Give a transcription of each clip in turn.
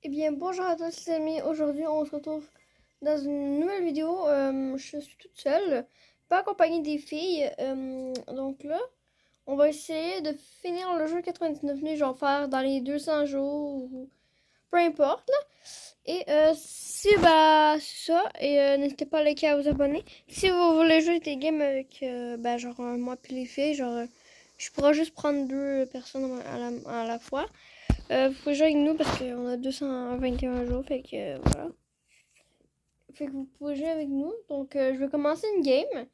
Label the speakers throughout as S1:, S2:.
S1: Eh bien, bonjour à tous les amis. Aujourd'hui, on se retrouve dans une nouvelle vidéo. Je suis toute seule, pas accompagnée des filles. Donc là, on va essayer de finir le jeu 99 nuits, genre faire dans les 200 jours ou peu importe. Là. Et si c'est ça. Et n'hésitez pas à liker, à vous abonner. Si vous voulez jouer des games avec genre moi puis les filles, genre je pourrais juste prendre deux personnes à la fois. Vous pouvez jouer avec nous parce qu'on a 221 jours, fait que voilà. Fait que vous pouvez jouer avec nous. Donc je vais commencer une game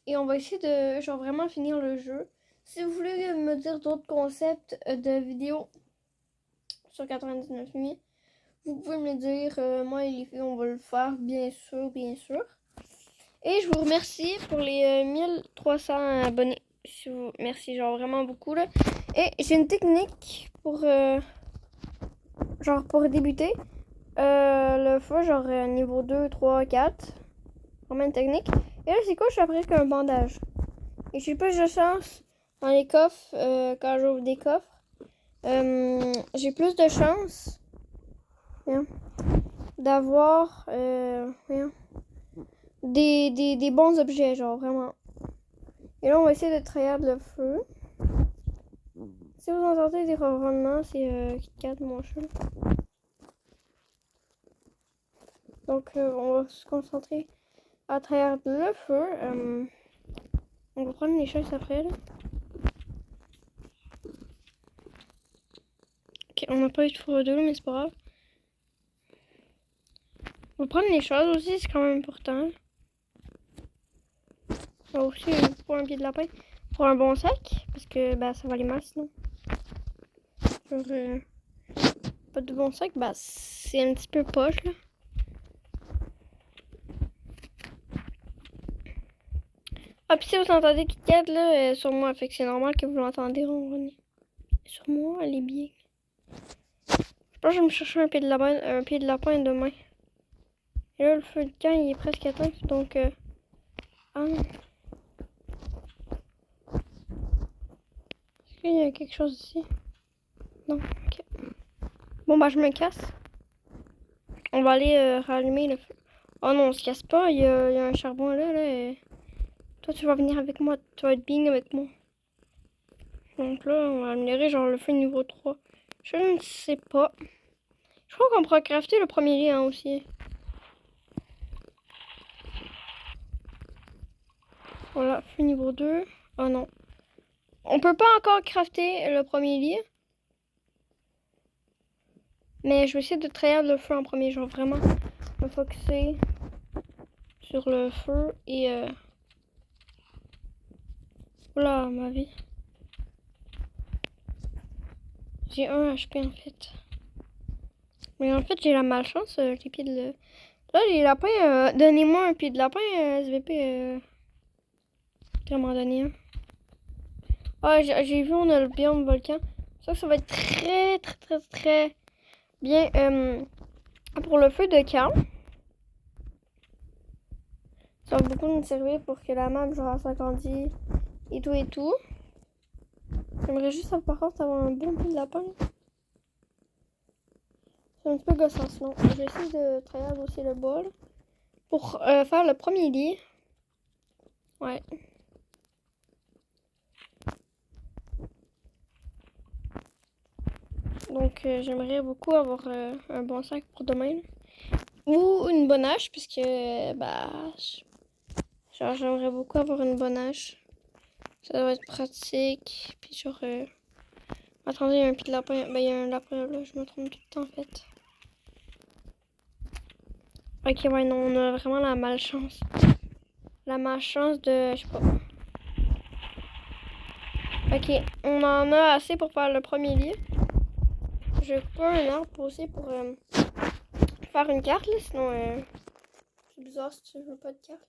S1: et on va essayer de genre vraiment finir le jeu. Si vous voulez me dire d'autres concepts de vidéos sur 99 nuits, vous pouvez me le dire. Moi et les filles, on va le faire, bien sûr, bien sûr. Et je vous remercie pour les 1300 abonnés. Merci genre vraiment beaucoup là. Et j'ai une technique pour genre pour débuter. Le feu, genre niveau 2, 3, 4. Vraiment une technique. Et là, c'est quoi? Je suis après qu'un bandage. Et j'ai plus de chance dans les coffres, quand j'ouvre des coffres. J'ai plus de chance d'avoir des bons objets, genre vraiment. Et là, on va essayer de trahir le feu. Si vous entendez des ronronnements, c'est KitKat, mon chat. Donc, on va se concentrer à travers le feu. On va prendre les choses après, là. Ok, on n'a pas eu de four d'eau, mais c'est pas grave. On va prendre les choses aussi, c'est quand même important. On va aussi pour un pied de lapin. Pour un bon sac, parce que ça va aller mal sinon. Genre, pas de bon sac, c'est un petit peu poche, là. Ah, puis si vous entendez KitKat, là, sur moi, fait que c'est normal que vous l'entendez ronronner. Sur moi, elle est bien. Je pense que je vais me chercher un pied de lapin demain. Et là, le feu de camp, il est presque atteint, donc... Ah non. Est-ce qu'il y a quelque chose ici? Non, ok. Bon, je me casse. On va aller rallumer le feu. Oh non, on se casse pas, il y a un charbon là, et... Toi, tu vas venir avec moi, tu vas être bien avec moi. Donc là, on va améliorer genre le feu niveau 3. Je ne sais pas. Je crois qu'on pourra crafter le premier lit aussi. Voilà, feu niveau 2. Oh non. On peut pas encore crafter le premier lit. Mais je vais essayer de trahir le feu en premier, genre vraiment me focuser sur le feu et oula, ma vie. J'ai un HP en fait. Mais en fait, j'ai la malchance, les pieds de... Là, les lapins, donnez-moi un pied de lapin, SVP. Comment donner un? Ah, j'ai vu, on a le biome volcan. Ça va être très, très, très, très bien pour le feu de camp. Ça va beaucoup nous servir pour que la map, genre, s'agrandisse et tout et tout. J'aimerais juste, par contre, avoir un bon pied de lapin. C'est un petit peu gossant, sinon. Je vais essayer de travailler aussi le bol pour faire le premier lit. Ouais. Donc, j'aimerais beaucoup avoir un bon sac pour demain. Ou une bonne hache, puisque, genre, j'aimerais beaucoup avoir une bonne hache. Ça doit être pratique. Puis, genre, attendez, il y a un pied de lapin. Il y a un lapin là, je me trompe tout le temps, en fait. Ok, ouais, non, on a vraiment la malchance. La malchance de, je sais pas. Ok, on en a assez pour faire le premier lit. Je coupe un arbre aussi pour faire une carte, là, sinon c'est bizarre si tu veux pas de carte.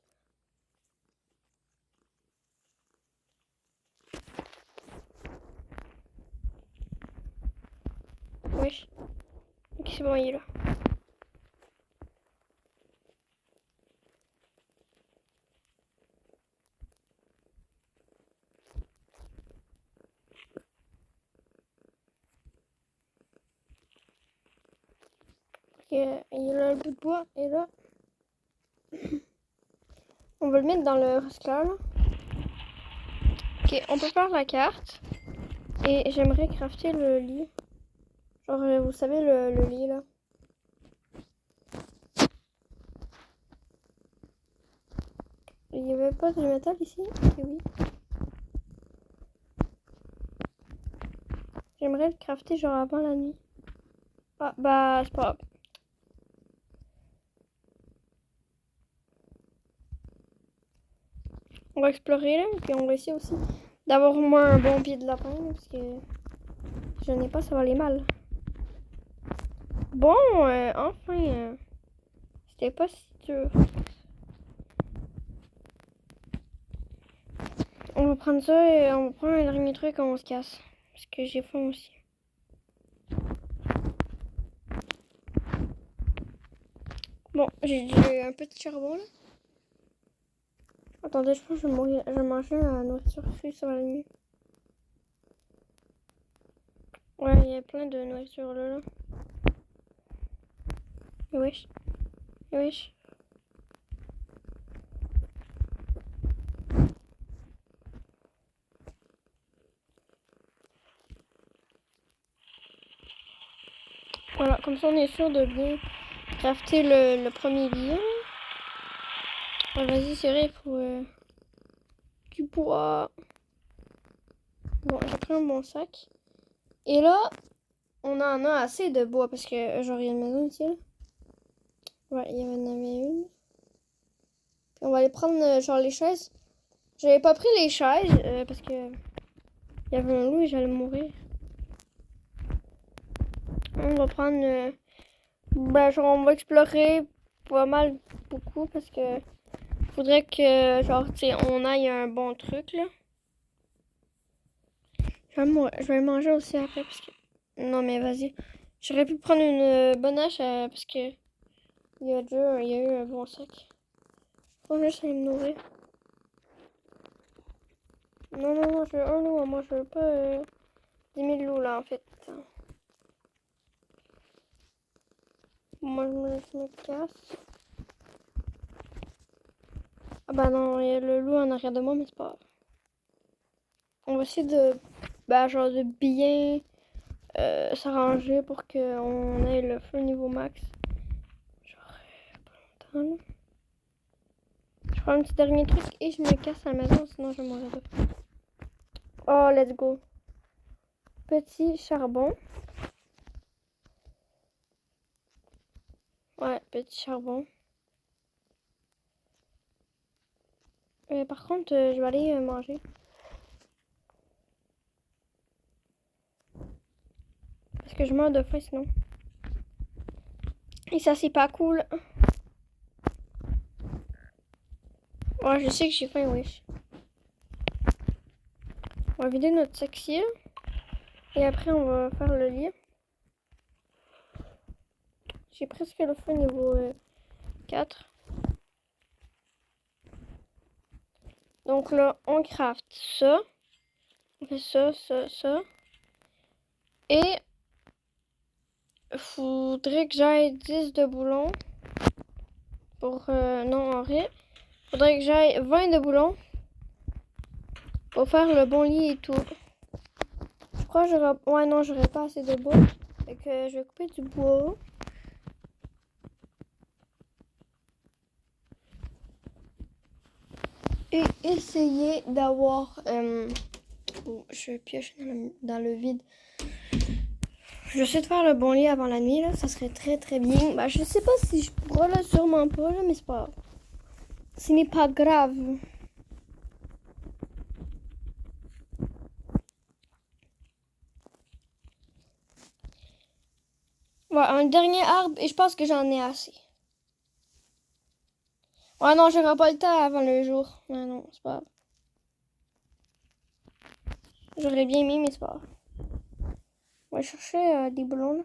S1: Oui. Ok, c'est bon, il est là. Il y a là le bout de bois et là. On va le mettre dans le recyclage. Ok, on peut faire la carte. Et j'aimerais crafter le lit. Genre, vous savez, le lit là. Il n'y avait pas de métal ici? Ok, oui. J'aimerais le crafter genre avant la nuit. Ah, bah, c'est pas grave. On va explorer là, puis on va essayer aussi d'avoir au moins un bon pied de lapin, là, parce que je n'ai pas, ça va aller mal. Bon, enfin, c'était pas si dur. On va prendre ça et on va prendre un dernier truc quand on se casse. Parce que j'ai faim aussi. Bon, j'ai un petit charbon là. Attendez, je pense que je vais manger la nourriture crue, ça va aller mieux. Ouais, il y a plein de nourriture là. Wesh. Wesh. Voilà, comme ça on est sûr de bien crafter le premier lit. Ah, vas-y, c'est vrai, il faut du bois. Bon, j'ai pris un bon sac. Et là, on en a assez de bois parce que genre il y a une maison ici là. Ouais, il y en avait une. Puis on va aller prendre genre les chaises. J'avais pas pris les chaises parce que il y avait un loup et j'allais mourir. On va prendre ben genre on va explorer pas mal beaucoup parce que faudrait que genre tu sais on aille un bon truc là. Je vais manger aussi après parce que non mais vas-y. J'aurais pu prendre une bonne hache parce que il y a eu un bon sac. Faut juste aller me nourrir. Non, non, non, je veux un loup. Moi, je veux pas 10 000 loups, là, en fait. Moi, je me casse. Ah bah non, il y a le loup en arrière de moi, mais c'est pas grave. On va essayer de, bah, genre, de bien s'arranger pour qu'on ait le feu niveau max. Genre, pas longtemps, là. Je prends un petit dernier truc et je me casse à la maison, sinon je vais mourir de faim. Oh, let's go. Petit charbon. Ouais, petit charbon. Par contre, je vais aller manger. Parce que je meurs de faim sinon. Et ça, c'est pas cool. Ouais, je sais que j'ai faim, wesh. On va vider notre sac ici. Et après, on va faire le lit. J'ai presque le feu niveau 4. Donc là, on craft ça. On fait ça, ça, ça. Et faudrait que j'aille 10 de boulons. Pour... non, en vrai. Faudrait que j'aille 20 de boulons. Pour faire le bon lit et tout. Je crois que j'aurai... Ouais, non, j'aurai pas assez de bois. Fait que je vais couper du bois. Et essayer d'avoir... je pioche dans le vide. Je sais de faire le bon lit avant la nuit, là. Ça serait très très bien. Bah, je sais pas si je pourrais, là, sûrement pas, là, mais c'est pas grave. Ce n'est pas grave. Voilà, un dernier arbre et je pense que j'en ai assez. Ouais, non, j'aurai pas le temps avant le jour. Ouais, non, c'est pas grave. J'aurais bien aimé, mais c'est pas grave. On va chercher des boulons, là.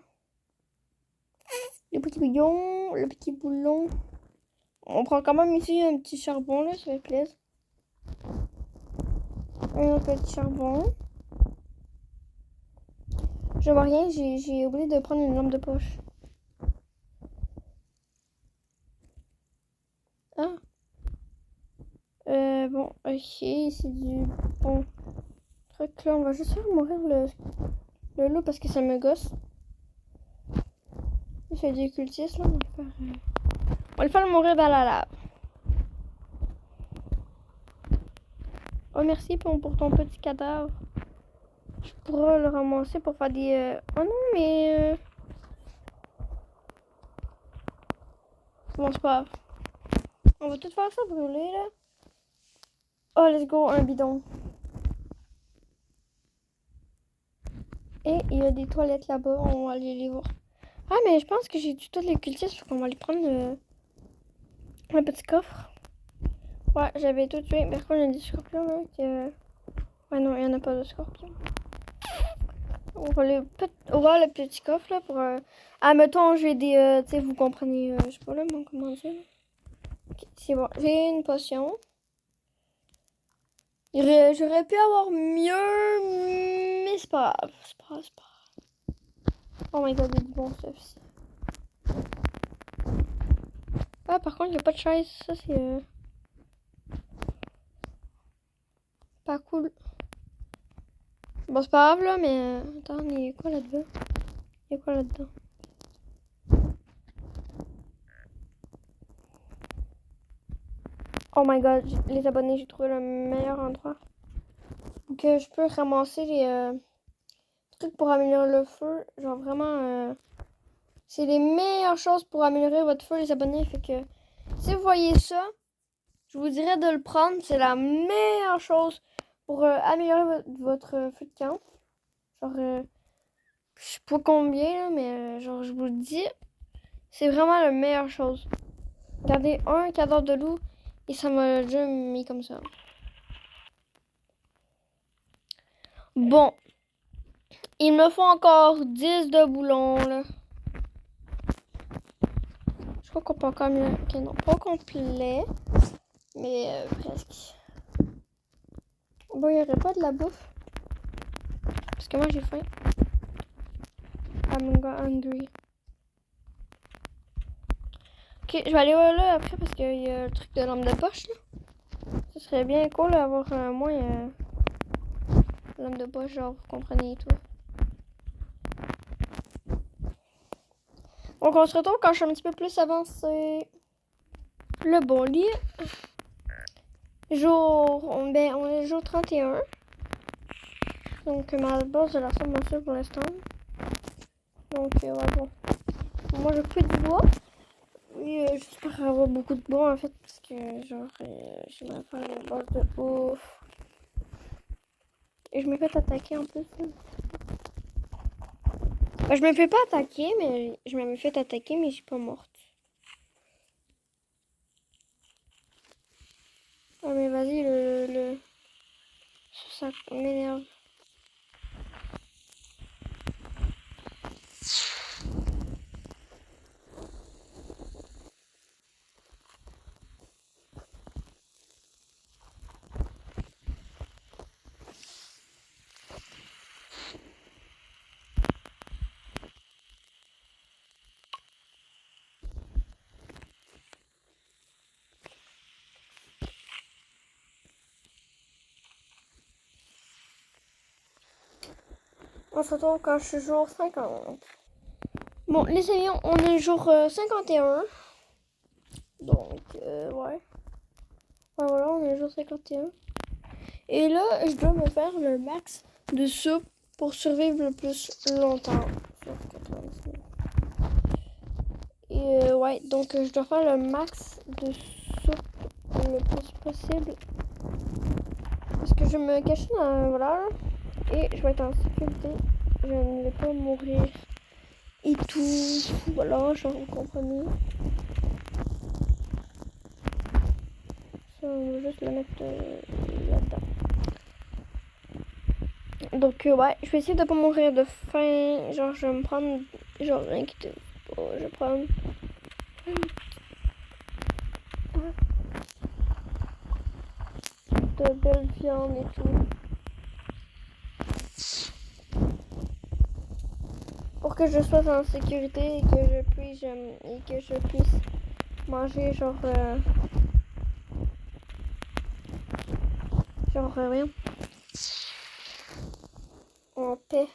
S1: Les petits bouillons, le petit boulon. On prend quand même ici un petit charbon, là, ça fait plaisir. Un autre petit charbon. Je vois rien, j'ai oublié de prendre une lampe de poche. Bon, ok, c'est du bon truc là. On va juste faire mourir le loup parce que ça me gosse. Il fait des cultistes là, on va le faire mourir dans la lave. Oh merci pour ton petit cadavre. Je pourrais le ramasser pour faire des... Oh non mais... Bon c'est pas grave. On va tout faire ça brûler là. Oh let's go, un bidon. Et il y a des toilettes là-bas, on va aller les voir. Ah mais je pense que j'ai tué tous les cultistes, donc on va aller prendre un petit coffre. Ouais, j'avais tout tué. Par contre, il y a des scorpions là que... Ouais, non, il n'y en a pas de scorpions. On va aller ouvrir le petit coffre là pour... Admettons, j'ai des... tu sais, vous comprenez... je sais pas là, comment dire. Ok, c'est bon. J'ai une potion. J'aurais pu avoir mieux, mais c'est pas grave. C'est pas grave. Oh my god, il y a du bon stuff ici. Ah, par contre, il n'y a pas de chaise. Ça, c'est... pas cool. Bon, c'est pas grave là, mais... Attends, il y a quoi là-dedans? Il y a quoi là-dedans? Oh my god, les abonnés, j'ai trouvé le meilleur endroit. Donc, je peux ramasser les trucs pour améliorer le feu. Genre vraiment, c'est les meilleures choses pour améliorer votre feu, les abonnés. Fait que si vous voyez ça, je vous dirais de le prendre. C'est la meilleure chose pour améliorer votre feu de camp. Genre, je sais pas combien, là, mais genre, je vous le dis, c'est vraiment la meilleure chose. Regardez, un cadavre de loup, et ça m'a déjà mis comme ça. Bon. Il me faut encore 10 de boulons, là. Je crois qu'on peut encore mieux. Ok, non, pas complet. Mais presque. Bon, il n'y aurait pas de la bouffe. Parce que moi, j'ai faim. I'm hungry. Ok, je vais aller là après parce qu'il y a le truc de lampe de poche, là. Ce serait bien cool d'avoir moins lampe de poche, genre, vous comprenez tout. Donc, on se retrouve quand je suis un petit peu plus avancé. Le bon lit. On est jour 31. Donc, ma base de la somme mensuelle pour l'instant. Donc, ouais, bon. Moi, je fais du bois. Oui, j'espère avoir beaucoup de bois, en fait, parce que, genre, j'aimerais faire une base de ouf. Et je me fais attaquer en plus. Bah, je me fais pas attaquer, mais je me fais attaquer, mais je suis pas morte. Ah, mais vas-y, ça m'énerve. On se retrouve quand je suis jour 50. Bon, les amis, on est jour 51. Donc, ouais. Ouais, voilà, on est jour 51. Et là, je dois me faire le max de soupe pour survivre le plus longtemps. Et ouais, donc je dois faire le max de soupe le plus possible. Parce que je vais me cacher dans... Voilà. Et je vais être en sécurité. Je ne vais pas mourir. Et tout. Voilà, genre, vous comprenez. Ça, on va juste le mettre là-dedans. Donc, ouais, je vais essayer de pas mourir de faim. Genre, je vais me prendre... Genre, inquiétez-vous pas, je vais prendre... de belle viande et tout. Pour que je sois en sécurité et que je puisse manger genre Genre rien. En paix.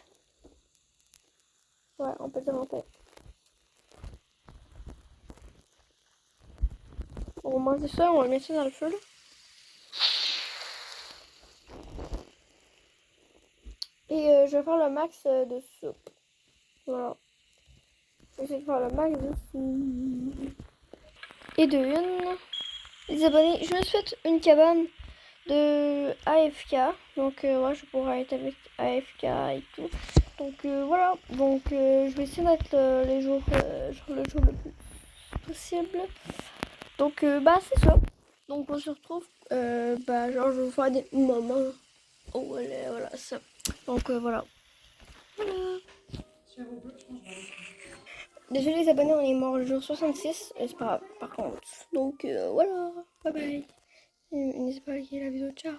S1: Ouais, on peut dire en paix. On mange ça, on va le mettre ça dans le feu là. Et je vais faire le max de soupe. Voilà. Je vais essayer de faire le max de soupe. Et de une. Les abonnés, je me suis fait une cabane de AFK. Donc ouais, je pourrais être avec AFK et tout. Donc voilà. Donc je vais essayer d'être les jours, genre le jour le plus possible. Donc bah c'est ça. Donc on se retrouve. Bah genre je vais vous faire des moments. Oh voilà ça. Donc voilà. Voilà. Désolé les abonnés, on est mort le jour 66. C'est pas grave par contre. Donc voilà. Bye bye. N'hésitez pas à liker la vidéo. Ciao.